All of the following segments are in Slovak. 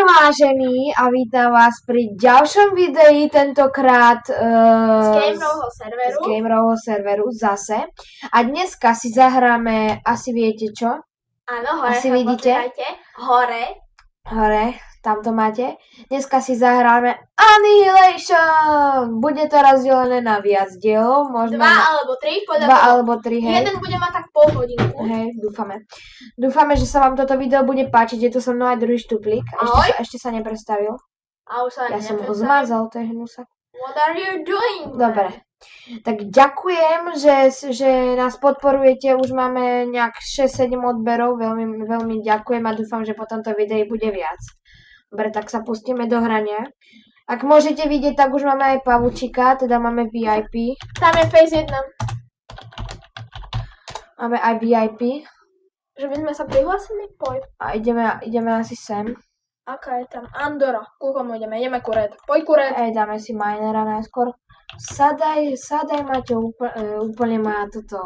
vážení, a vítam vás pri ďalšom videi, tentokrát z gamerovho serveru zase. A dneska si zahráme, asi viete čo? Áno, hore, asi vidíte? Hore, tam to máte. Dneska si zahráme Annihilation. Bude to rozdelené na viac dielov, možno 2 alebo 3, podľa toho. 2 alebo 3, hej. Jeden bude mať tak pol hodinku. Hej, dúfame. Dúfame, že sa vám toto video bude páčiť. Je tu so mnou aj druhý štuplík. Ešte sa neprestavil. Ja som ho zmazal, to je hnusak. What are you doing? Dobre. Tak ďakujem, že nás podporujete. Už máme nejak 6-7 odberov. Veľmi, veľmi ďakujem a dúfam, že po tomto videi bude viac. Dobre, tak sa pustíme do hrania. Ak môžete vidieť, tak už máme aj pavučika, teda máme VIP. Tam je Phase 1. Máme aj VIP. Že by sme sa prihlásili? Poď. A ideme asi sem. Aká je tam? Andora. Ku komu ideme? Ideme Kuret. Poď Kuret. Dáme si minera najskôr. Sadaj, Maťo, úplne ma toto,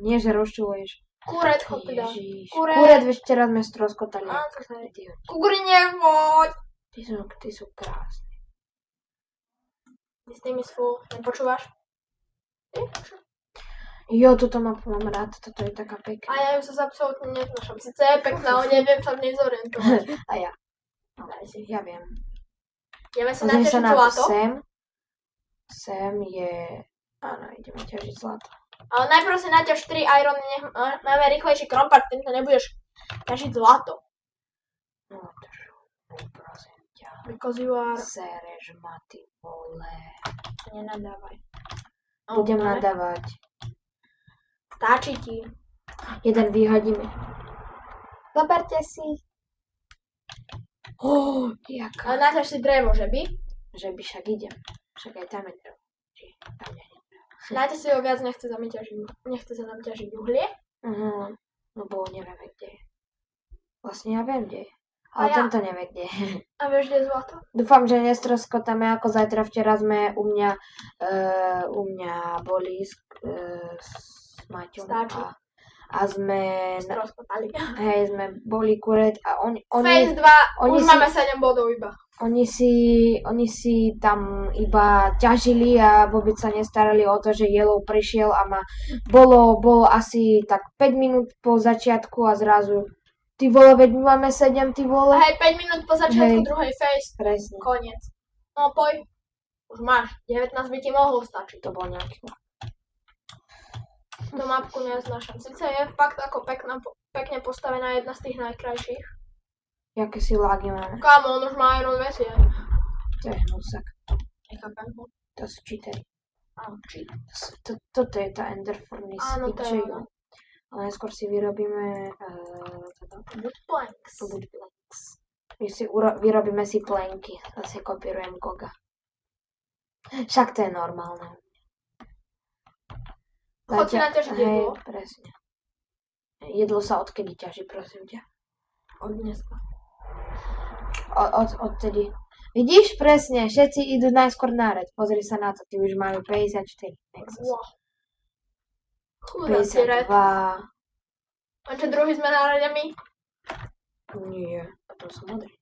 nie že rozčuluješ. Kuret, chod teda. Kuret, ešte raz sme stroskotali. Kukurine, poď. Ty sú krásni. Ty s tými sú, nepočúvaš? Jo, toto mám rád, toto je taká pekná. A ja ju sa absolútne neznášam. Sice je pekná, ale neviem sa v nej zorientovať. A ja. Ja viem. Ideme si naťažiť zlato. Sem je... Áno, ideme ťažiť zlato. Ale najprv si naťaž 3 irony, nech máme rýchlejší krompart, týmto nebudeš ťažiť zlato. No, prosím ťa. Because you are... Sereš ma, ty vole. Nenadávaj. Budem nadávať. Stačí ti. Jeden vyhodíme. Zoberte si. Jaká. Ale naťaž si drevo, že by? Že by však idem. Však aj tam je drevo. Tam je drevo. Náte si ho viac nechce sa nám ťažiť uhlie? No bo nevieme, kde je. Vlastne ja viem, kde je. Ale tento nevie, kde je. A vieš, kde je zlato? Dúfam, že nestroskotáme ako zajtra. Včera sme u mňa boli s Maťom. A sme... Stroskotali. Hej, sme boli Kuret a oni... Phase 2, už máme 7 bodov iba. Oni si tam iba ťažili a vôbec sa nestarali o to, že Yellow prišiel a bolo asi tak 5 minút po začiatku a zrazu ty vole, veď my máme 7, ty vole. Hej, 5 minút po začiatku druhej phase. Presne. Koniec. No poď. Už máš. 19 by ti mohlo stačiť. To bol nejaký lag. Tú mapku neznášam. Sice je fakt ako pekne postavená, jedna z tých najkrajších. Jaké si lagy máme? Kámo, on už má Iron Vesie. To je hnusak. Nechápem ho. To sú cheatery. Áno, cheat. Toto je tá Ender Furnace. Áno, to je ono. Ale neskôr si vyrobíme... Wood planks. My si vyrobíme si plenky. Zase kopírujem Goga. Však to je normálne. Chod si naťažiť jedlo. Hej, presne. Jedlo sa odkedy ťaží, prosím ťa? Od dneska. Odtedy. Vidíš, presne, všetci idú najskôr na red. Pozri sa na to, ty už majú 54. Wow. Chudáci red. 52. A čo druhý sme na rade my? Nie, to sú modré.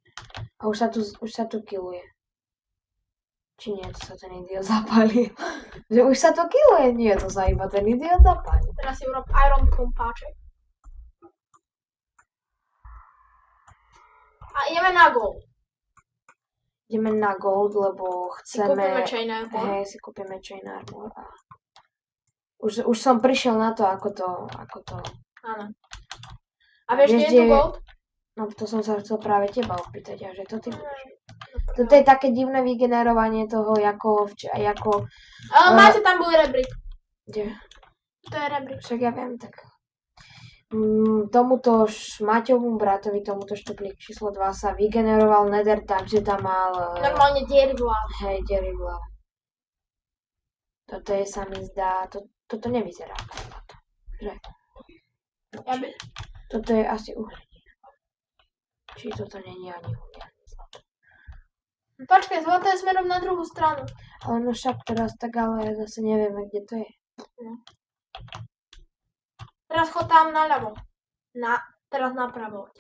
A už sa tu killuje. Či nie, to sa ten idiot zapálil. Že už sa to killuje? Nie, to sa iba ten idiot zapálil. Teraz si urob Iron Krumpáček. A ideme na gold. Ideme na gold, lebo chceme... Si kúpime chain armor. Hej, si kúpime chain armor. A... Už som prišiel na to, ako to... Áno. A vieš, kde je tu gold? No to som sa chcel práve teba opýtať, a že to ty budeš. Toto je také divné vygenerovanie toho, ako... Ale máte tam bol rebrík. Kde? To je rebrík. Však ja viem, tak... Tomuto Maťovu bratovi, tomuto štuplík číslo 2 sa vygeneroval nether, takže tam mal... Normálne diery v hlave. Hej, diery v hlave. Toto je, sa mi zdá... Toto nevyzerá ako zlato. Že? Toto je asi uhlie. Či toto nie je ani uhlie, ani zlato. Počkaj, zlato je smerom na druhú stranu. Ale no však teraz tak, ale zase nevieme, kde to je. No. Teraz chod tam naľavo. Teraz napravo.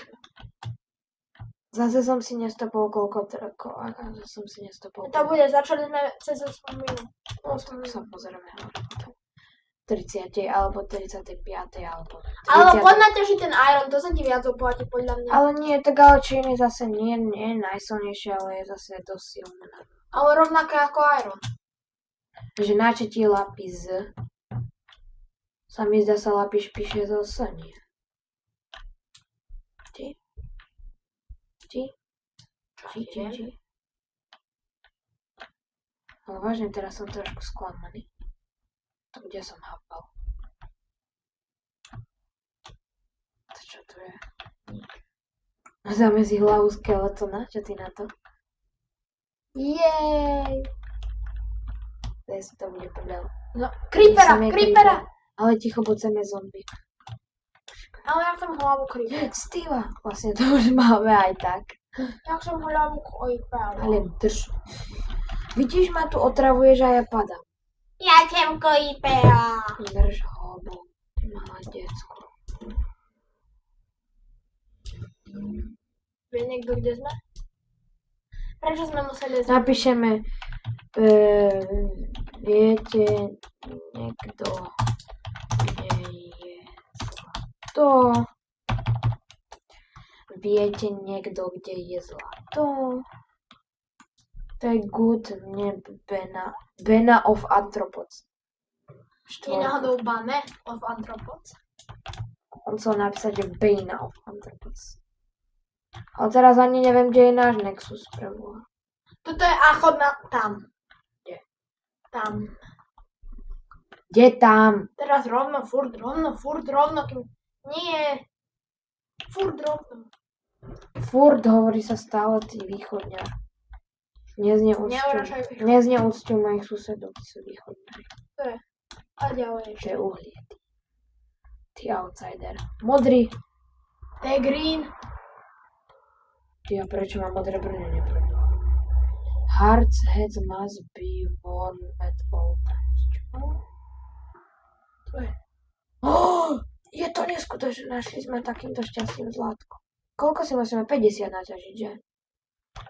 Zase som si nestopol zase som si nestopol. To bude, začali sme cez 8 minút. No, tak sa pozrieme hore potom. 30. alebo 35. alebo 30. Ale poď naťažiť ten iron, to sa ti viac oplatí podľa mňa. Ale nie, tak ale činy zase nie je najsilnejšie, ale je zase dosť silné. Ale rovnaké ako iron. Že načetí lapis. Sa mi zdá sa lapis píše zase nie. Či? Ale vážne, teraz som trošku sklamaný. To kde som hápal. To čo to je? Zamezí hlavu skeletona, čo ty na to? Jej! Dnes to bude prdel. No, creepera! Ale ticho, buď sem je zombie. Ale ja chcem hlavu creepera. Steva! Vlastne to už máme aj tak. Ja chcem hlavu creepera. Ale drž. Vidíš, ma tu otravuješ a ja padám. Ja chcem creepera. Drž hobu, ty malé decko. Vie niekto, kde sme? Prečo sme museli zrať? Napíšeme, viete niekto, kde je zlato? Viete niekto, kde je zlato? To je good, nie Bena of Anthropods. Je náhodou Bane of Anthropods? On chcel napísať, že Bane of Anthropods. Ale teraz ani neviem, kde je náš Nexus preboha. Toto je achod na tam. Kde? Tam. Kde tam? Teraz rovno, furt rovno, kým... Nie. Furt rovno. Furt hovorí sa stále tí východňar. Nezneúcťuj mojich susedov, tí sú východňari. To je. A ďalej To ešte. je uhlie. Ty outsider. Modrý. To je green. Ty a prečo má modré brnenie? Hearts heads must be worn at all times. Čo? To je. Je to neskutočné, našli sme takýmto šťastným zlátko. Koľko si musíme? 50 naťažiť, že?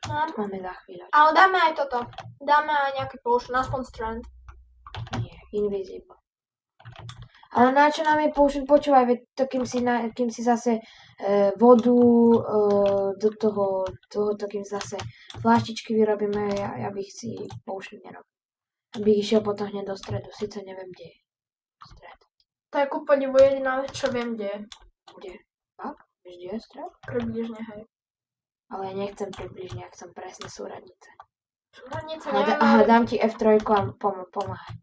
No. To máme za chvíľu. Ale dáme aj toto. Dáme aj nejaký potion, aspoň strand. Nie, invisible. Ale na čo nám je potion? Počúvaj, veď to kým si zase vodu do toho, kým zase fláštičky vyrobíme, ja bych si potion nerobil. Abych išiel potom hneď do stredu, síce neviem, kde je stred. To je ku podivu jediná vec, čo viem, kde je. Kde? Fakt? Vieš, kde je stred? Približne, hej. Ale ja nechcem približne, ja chcem presne súradnice. Súradnice neviem, Aha, ale... dám ti F3 a pomáhaj.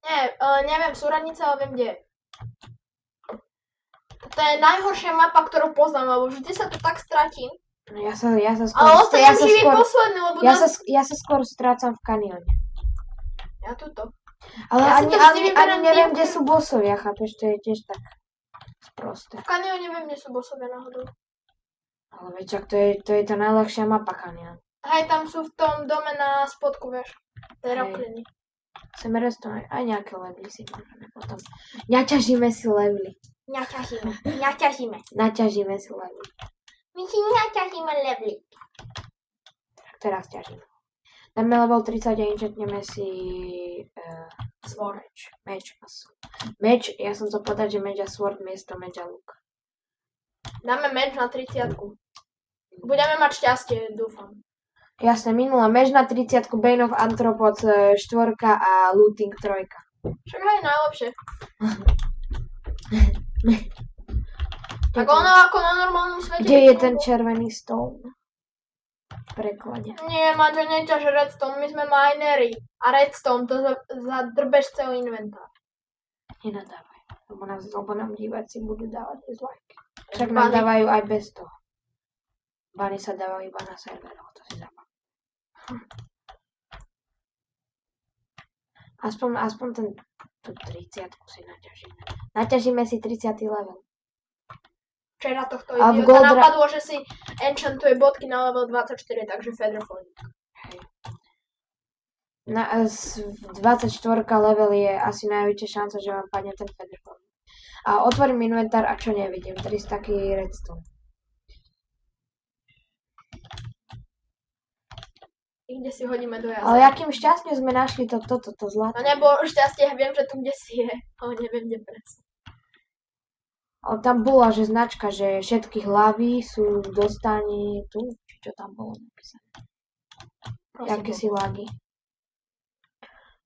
Nie, neviem súradnice, ale viem, kde je. To je najhoršia mapa, ktorú poznám, lebo vždy sa tu tak stratím. No ja sa skôr... Ale ostanem živý posledný, lebo... Ja sa skôr strácam v kanióne. Ja tuto. Ale Ja si ani, to vždy ani, vyberám ani neviem, tým, kde sú bossovia, chápeš? To je tiež tak sprosté. V kanióne viem, kde sú bossovia náhodou. Ale veď čak, to je tá najľahšia mapa kanión. Hej, tam sú v tom dome na spodku, vieš. Tej Hej. rokliny. Chceme restovať aj nejaké levely si môžeme potom. Naťažíme si levely. Naťažíme. Naťažíme si levely. My si naťažíme levely. Teraz ťažíme. Dáme level 30 a inčetneme si Sword. meč. Meč, ja som chcel povedať, že meč a sword miesto meč a luk. Dáme meč na 30. Budeme mať šťastie, dúfam. Jasne, minula meč na 30, Bane of Anthropods 4 a looting 3. Však aj najlepšie. Tak ono ako na normálnom svete. Kde je ten červený stone? V preklade. Nie, Maťo, neťaž redstone, my sme minery. A redstone, to zadrbeš celý inventár. Nenadávaj, lebo nám diváci budú dávať dislike. Však nám dávajú aj bez toho. Bany sa dávajú iba na serveroch, to si zapamätaj. Aspoň tú 30 si naťažíme. Naťažíme si 30. level. Včera tohto A v idiota Goldra- napadlo, že si enchantuje bodky na level 24, takže Featherfall. Hej. V 24 level je asi najväčšia šanca, že vám padne ten Featherfall. A otvorím inventár a čo nevidím? 300 taký redstone. Kde si hodíme do Ale jazera. akým šťastne sme našli to zlato. No nebo šťastie, ja viem, že tu kde si je, ale neviem, kde presne. Ale tam bola, že značka, že všetky hlavy sú dostane tu, či čo tam bolo napísané. Jaké si lady.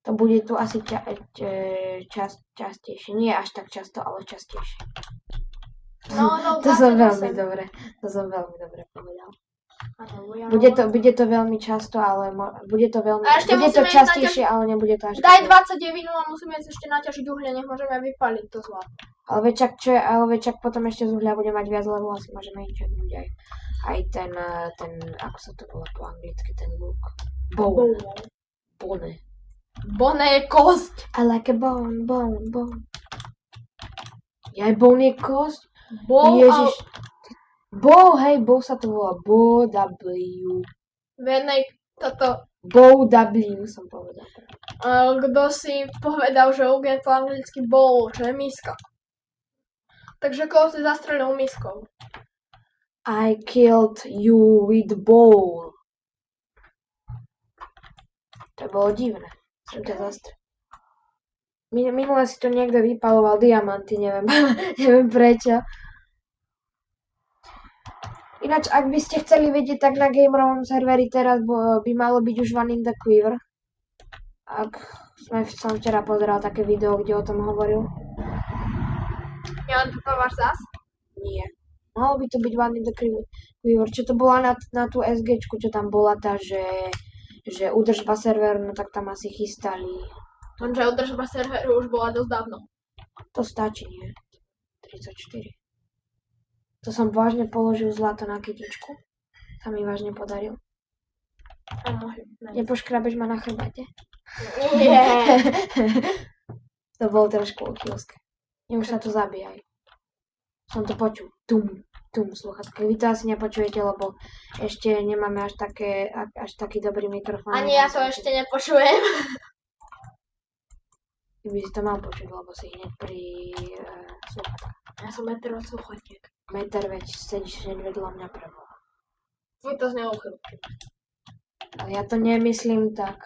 To bude tu asi častejšie. Nie až tak často, ale častejšie. No, To som 28. veľmi dobre povedal. Áno, ja Bude to veľmi často, ale bude to A ešte bude to musíme ísť častejšie, ale nebude to až Daj také. 29 a musíme ísť ešte naťažiť uhlie, nech môžeme vypaliť to zlato. Ale veď potom ešte z uhlia bude mať viac, lebo asi môžeme inčaknúť aj ten, ako sa to volá po anglicky, ten luk. Bone. Bone je kosť. I like a bone. Aj bone je kosť? Ježiš. Bow sa to volá. W. V jednej toto, Bow W som povedal. kto si povedal, že luk je po anglicky bowl, čo je miska. Takže koho si zastrelil miskou? I killed you with bowl. To bolo divné. Som ťa zastrelil. Minule si to niekto vypaloval diamanty, neviem, neviem prečo. Ináč, ak by ste chceli vedieť, tak na gamerovom serveri teraz by malo byť už One in the Quiver. Som včera pozeral také video, kde o tom hovoril. Ja len toto máš zas? Nie. Malo by to byť One in the Quiver. Čo to bola na tú SGčku, čo tam bola tá, že udržba serveru, no tak tam asi chystali. Lenže udržba serveru už bola dosť dávno. To stačí, nie? 34. To som vážne položil zlato na kytičku. Sa mi vážne podaril. Nepoškrabeš ma na chrbate? Nie. To bolo trošku uchylské. Už sa to zabíjaj. Som to počul. Sluchatka. Vy to asi nepočujete, lebo ešte nemáme až taký dobrý mikrofón. Ani ja to ešte nepočujem. Ty by si to mal počuť, lebo si hneď pri sluchatkách. Ja som meter od sluchatiek. Meter, veď sedíš hneď vedľa mňa preboha. Tvoj to znelo chvíľky. Ale ja to nemyslím tak.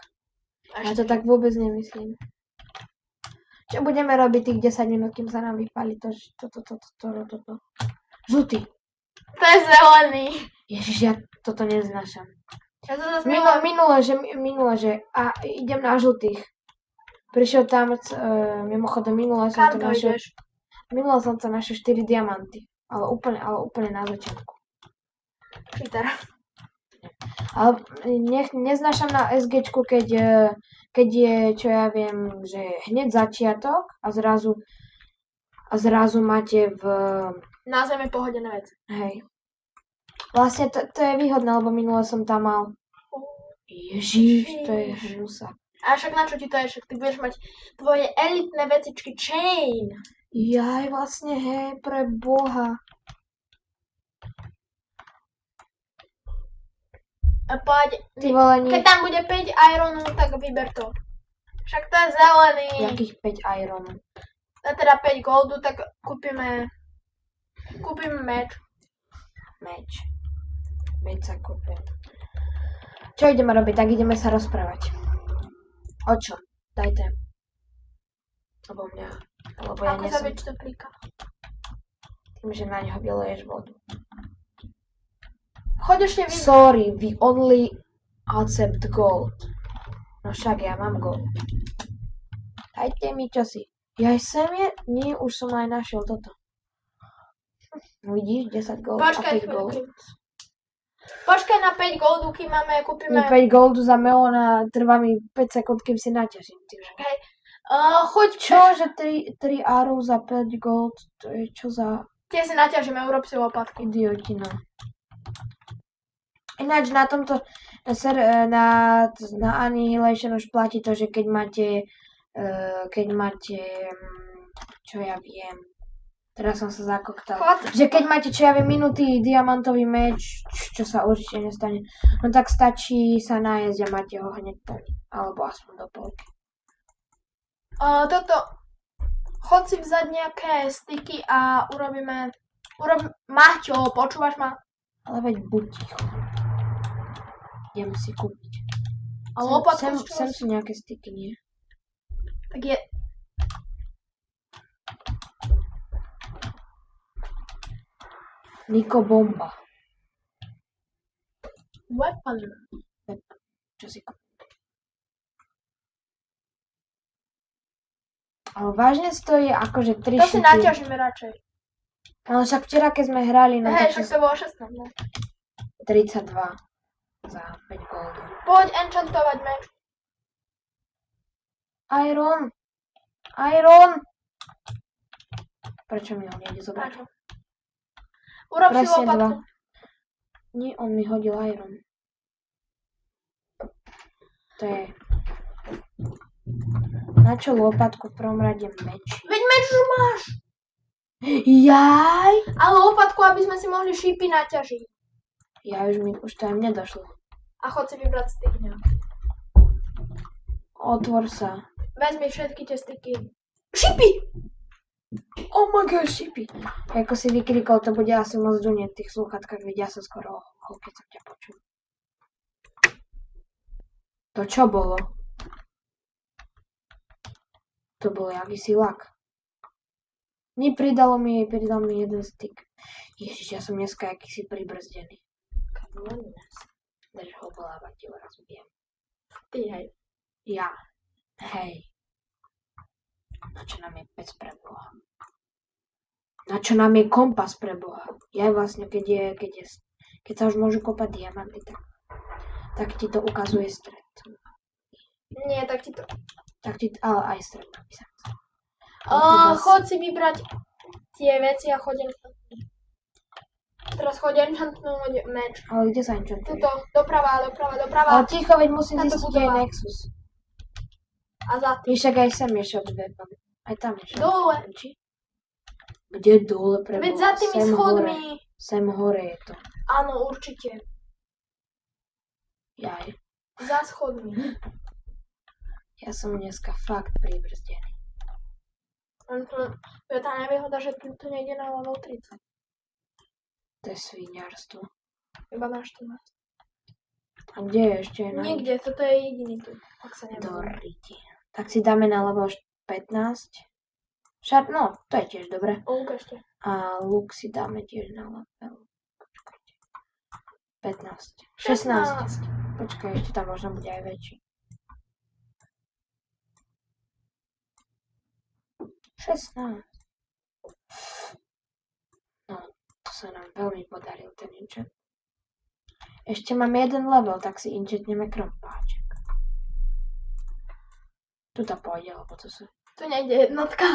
Ja to tak vôbec nemyslím. Čo budeme robiť tých 10 minút, kým sa nám vypáli to. Žltý. To je zelený. Ježiš, ja toto neznášam. Ja to zase Minule, že a idem na žltých. Prišiel tam, mimochodom, minule som to našiel 4 diamanty. Ale úplne na začiatku. Cheater. Ale neznášam na SGčku, keď je, čo ja viem, že hneď začiatok a zrazu máte v... Na zemi pohodené veci. Hej. Vlastne to je výhodné, lebo minule som tam mal... Ježiš, to je hnusa. A však na čo ti to je? Však ty budeš mať tvoje elitné vecičky chain. Jaj, vlastne, hej, pre Boha. A poď, Ty vole, keď tam bude 5 ironu, tak vyber to. Však to je zelený. Jakých 5 iron? A teda 5 goldu, tak kúpime meč. Meč sa kúpim. Čo ideme robiť? Tak ideme sa rozprávať. O čo? Dajte. Lebo ja Ako zabiť šteplíka? Tým, že na neho vyleješ vodu. Choď ešte Sorry, we only accept gold. No však ja mám gold. Dajte mi čosi. Ja sem je? Nie, už som aj našiel toto. Vidíš, 10 gold a 5 gold. Počkaj na 5 goldu, kým kúpime... 5 goldu za melóna trvá mi 5 sekúnd, kým si naťažím. Okay. Choď... Čo, že 3 arrow za 5 gold? To je čo za... Tie si naťažíme, urob si lopatku. Idiotina. Ináč na tomto... Na Annihilation už platí to, že keď máte... Čo ja viem... Teraz som sa zakoktal. Že keď máte, čo ja viem, minutý diamantový meč, čo sa určite nestane, no tak stačí sa najesť a máte ho hneď plný. Alebo aspoň do polky. Chod si vzať nejaké styky a urobíme... Maťo, počúvaš ma? Ale veď buď ticho. Idem si kúpiť. A lopatku sem, z čoho sem sú nejaké styky, nie? Tak je... Niko bomba. Weapon. Čo si kúpim? Ale vážne stojí akože 3 To si šipy. naťažíme radšej. Ale však včera, keď sme hrali, no Hej, tak však to bolo 16, ne? 32 za 5 gold. Poď enchantovať meč. Iron! Iron! Prečo mi ho nejde zobrať? Prečo? Urob si Presne lopatku. 2. Nie, on mi hodil iron. To je... Na čo lopatku v prvom rade meč? Veď meč už máš. Jaj! Ale lopatku, aby sme si mohli šípy naťažiť. Ja už to aj mne došlo. A chod si vybrať styky. Otvor sa. Vezmi všetky tie styky. Šípy! Oh my god, šipy. Ako si vykrikol, to bude asi moc dunieť v tých slúchatkách, vedia sa skoro keď som ťa počul. To čo bolo? To bol jakýsi lak. Pridal mi jeden styk. Ježiš, ja som dneska akýsi pribrzdený. Drž ho boláva, ti ho rozbijem. Ty, hej. Ja. Hej. Na čo nám je pec pre Boha? Na čo nám je kompas pre Boha? Ja vlastne, keď sa už môžu kopať diamanty, tak ti to ukazuje stred. Nie, tak ti to... Ale aj stred. Chod si vybrať tie veci a choď enchantnúť. Teraz choď enchantnúť meč. Ale kde sa enchantuje? Tuto, doprava. Ale ticho, veď musím Táto zistiť, kde je budova. Nexus. A zlatý. Však aj sem je shop weapon. Aj tam je shop Dole. weapon, či? Kde dole pre Veď Boha? za tými Sem schodmi. hore. Sem hore je to. Áno, určite. Jaj. Za schodmi. Ja som dneska fakt pribrzdený. To je tá nevýhoda, že tu nejde na level 30. To je svíňarstvo. Iba na 14. A kde je ešte? Nikde, toto je jediný tu. Ak sa Do neviem. riti. Tak si dáme na level 15. No, to je tiež dobre. Lúk ešte. A luk si dáme tiež na level. Počkajte. 15. 16. Počkaj, ešte tam možno bude aj väčší. 16. No, to sa nám veľmi podaril ten enchant. Ešte máme jeden level, tak si enchantneme krompáček. Tu to pôjde, lebo to sa... Tu nejde jednotka.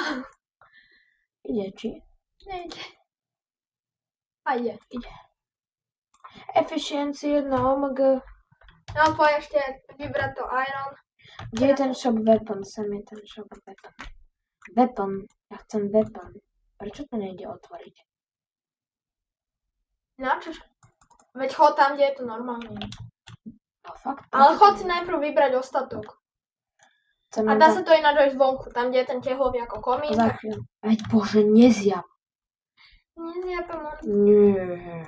Ide, či? Nejde. A ide. Efficiency 1, OMG. No poď ešte vybrať to iron. Kde je ten shop weapon? Sem je ten shop weapon. Weapon. Ja chcem weapon. Prečo to nejde otvoriť? Na čo? Veď chod tam, kde je to normálne. No fakt. Ale chod si najprv vybrať ostatok. A dá sa to ináč aj zvonku. Tam, kde je ten tehlový ako komín. Za chvíľu. Veď bože, nezjap. Nezjapem on. Nie.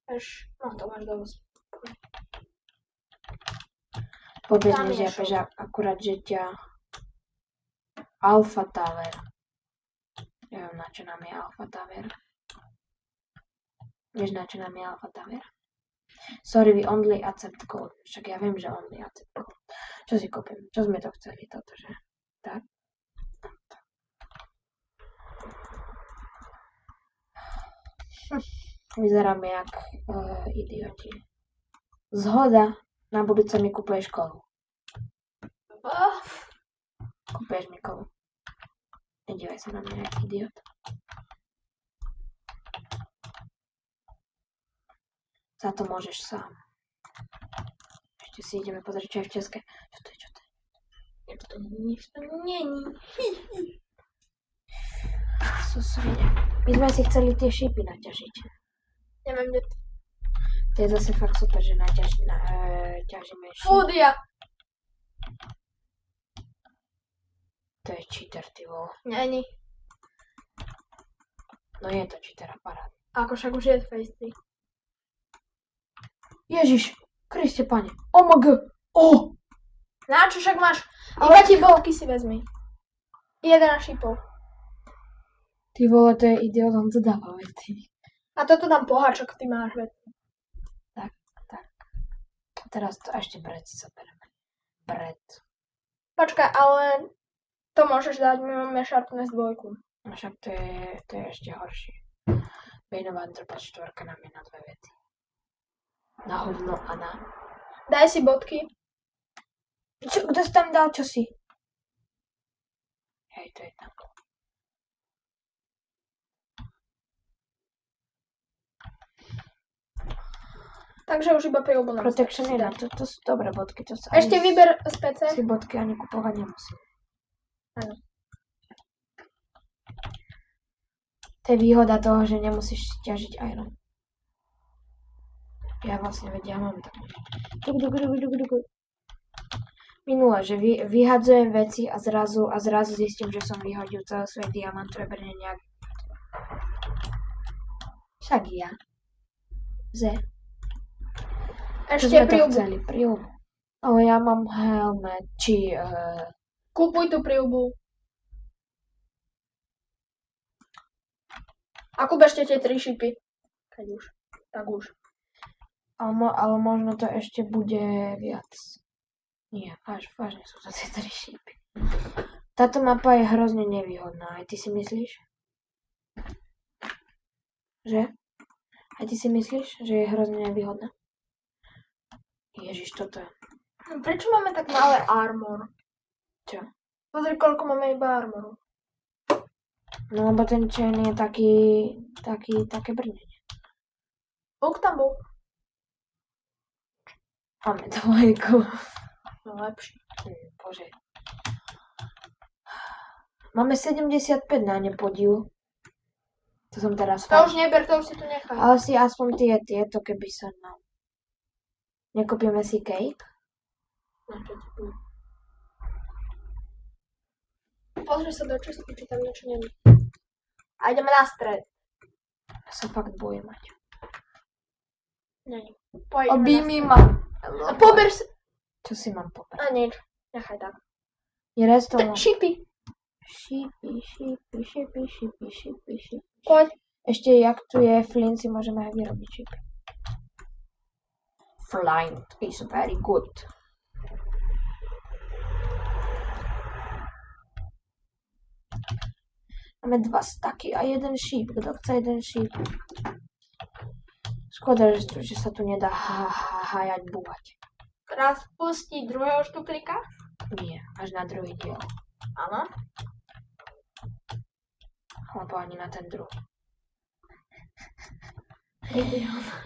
Eš, no to máš dosť. Vôbec Tam je nezjapeš, shop. akurát, že ťa... Alpha Tower. Neviem, na čo nám je Alpha Tower. Vieš, na čo nám je Alpha Tower? Sorry, we only accept code. Však ja viem, že only accept code. Čo si kúpim? Čo sme to chceli? Toto, že? Tak? Vyzeráme jak idioti. Zhoda. Na budúce mi kúpuješ kolu. Kúpuješ mi kolu. Nedívaj sa na mňa jak idiot. Za to môžeš sám. Ešte si ideme pozrieť, čo je v České. Čo to je? Nič to není. Susvine. My sme si chceli tie šípy naťažiť. Neviem, kde to. To je zase fakt super, že ťažíme šípy. Fúdia. To je cheater, ty vole. Není. No je to cheater aparát. Ako však už je face 3. Ježiš, Kriste pane. OMG. Na čo však máš? Ale Iba ti ticho. bodky si vezmi. 11 šípov. Ty vole, to je idiot, on to dáva vety. A toto dám poháčok, ty máš vety. Tak. A teraz to ešte bret si zobereme. Bret. Počkaj, ale to môžeš dať, my máme Sharpness 2. No však to je ešte horšie. Vejnová drba 4 nám je na 2 vety. Na hovno a na... Daj si bodky. Kto si tam dal čosi? Hej, to je tam. Takže už iba príľubu nám Protection stačí 1, dať. to sú dobré bodky. To sa Ešte ani vyber z PC. si bodky ani kupovať nemusím. Áno. To je výhoda toho, že nemusíš ťažiť iron. Ja vlastne vedia, mám tam. Minule, že vyhadzujem veci a zrazu zistím, že som vyhodil celé svoje diamantové brne nejak. Však ja. Čo Ešte sme to príľubu. chceli? Príľubu. Ale ja mám helmet, či... Kúpuj tú príľubu. A kúp ešte tie 3 šípy. Keď už. Tak už. Ale možno to ešte bude viac. Nie, vážne sú to tie 3 šípy. Táto mapa je hrozne nevýhodná, aj ty si myslíš? Že? Aj ty si myslíš, že je hrozne nevýhodná? Ježiš, toto je... Prečo máme tak malé armor? Čo? Pozri, koľko máme iba armoru. No lebo ten chain je také brnenie. Oak tam bol. Máme dvojku. No lepší. Bože. Máme 75 na ne podiu. To som teraz To už neber, to už si tu nechaj. Ale si aspoň tieto, keby sa nám. Nekúpime si cake? Na čo ti bude? Pozri sa do čistky, či tam niečo není. A ideme na stred. Ja sa fakt bojím mať. Není. Pojdeme Objími na ma. stred. A pober si... Čo si mám pobrať? A nič. Nechaj tak. Je restol. Šípy. Šípy. Poď. Ešte, jak tu je flint, si môžeme aj vyrobiť šípy. Flint is very good. Máme 2 staky a 1 šíp. Kto chce 1 šíp? Škoda, že sa tu nedá hájať, búhať. Raz pustiť druhého štuplíka? Nie, až na druhý diel. Áno. Alebo ani na ten druhý.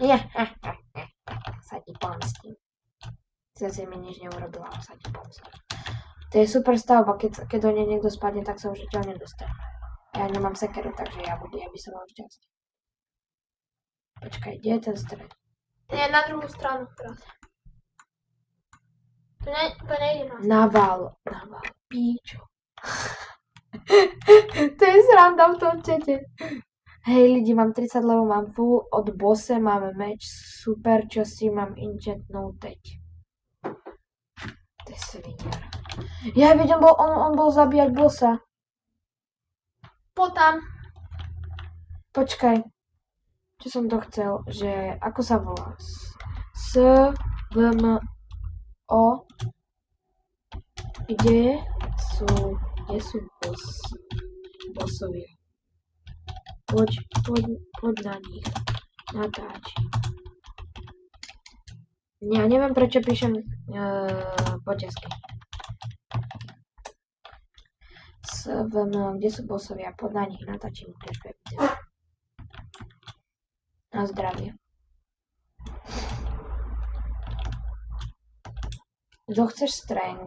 Nie. Sa ti pomstím. Zase mi nič neurobila, ale sa ti pomstím. To je super stavba, keď do nej niekto spadne, tak sa už ťa nedostane. Ja nemám sekeru, takže ja by som mal šťastie. Počkaj, kde je ten stred? Nie, na druhú stranu teraz. To nejde na stranu. Naval, píčo. To je sranda v tom čete. Hej lidi, mám 30 level, mám full, od bose máme meč, super, čo si mám enchantnúť. To je sviniar. Ja vidím, on bol zabíjať bossa. Poď tam. Počkaj, čo som to chcel, že ako sa volá? O. Kde sú bossovia? Poď na nich. Natáč. Ja neviem, prečo píšem po česky. Kde sú bossovia? Poď na nich, natáčim flashback video. Na zdravie. Kto chceš streng?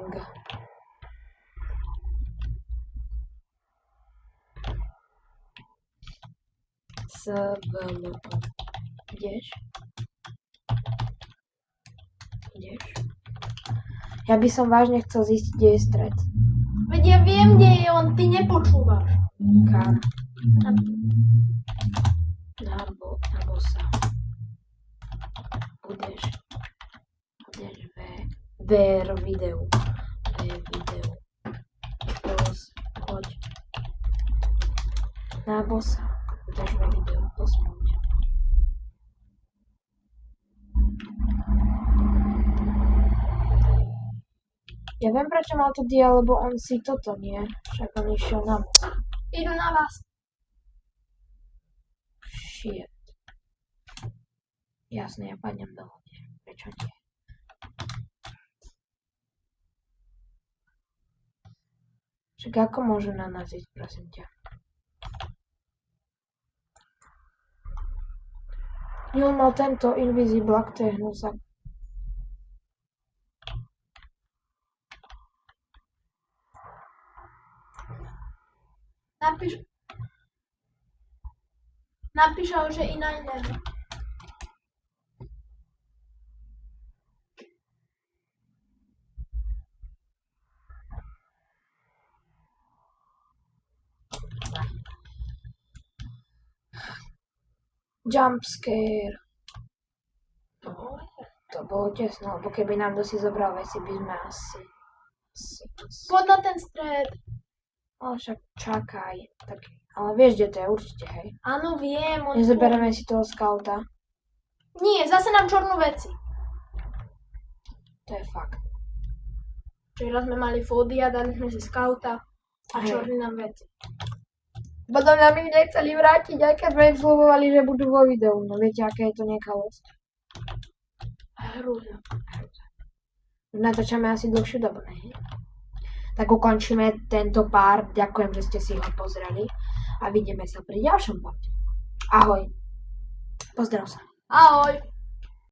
Ideš? Ja by som vážne chcel zistiť, kde je stred. Veď ja viem, kde je, len ty nepočúvaš. Kam? Na bossa. Budeš ver videu. video. Boss, poď. Na bossa. Ukážeme video. Boss, poď. Ja viem, prečo mal to dia, lebo on si toto nie. Však on išiel na bossa. Idú na vás. Shit. Jasne, ja padnem do lode. Prečo nie? Však ako môžu na nás ísť, prosím ťa? Jo, mal tento Invisible, ak to je hnusak. Napíšal, že i na iného. Jumpscare. To bolo tesno, lebo keby nám dosi zobral veci, by sme asi. Poď na ten stred. Ale však čakaj. Tak, ale vieš, kde to je určite, hej? Áno, viem. Nezoberieme si toho skauta. Nie, zase nám čornú veci. To je fakt. Včera sme mali Fodia, dali sme si skauta a Hej. čorný nám veci. Potom nám ich nechceli vrátiť, aj keď sme im slúbovali, že budú vo videu. No viete, aké je to nekalosť. Hrúza. Natáčame asi dlhšiu dobu, ne? Tak ukončíme tento pár. Ďakujem, že ste si ho pozreli. A vidíme sa pri ďalšom bode. Ahoj. Pozdrav sa. Ahoj.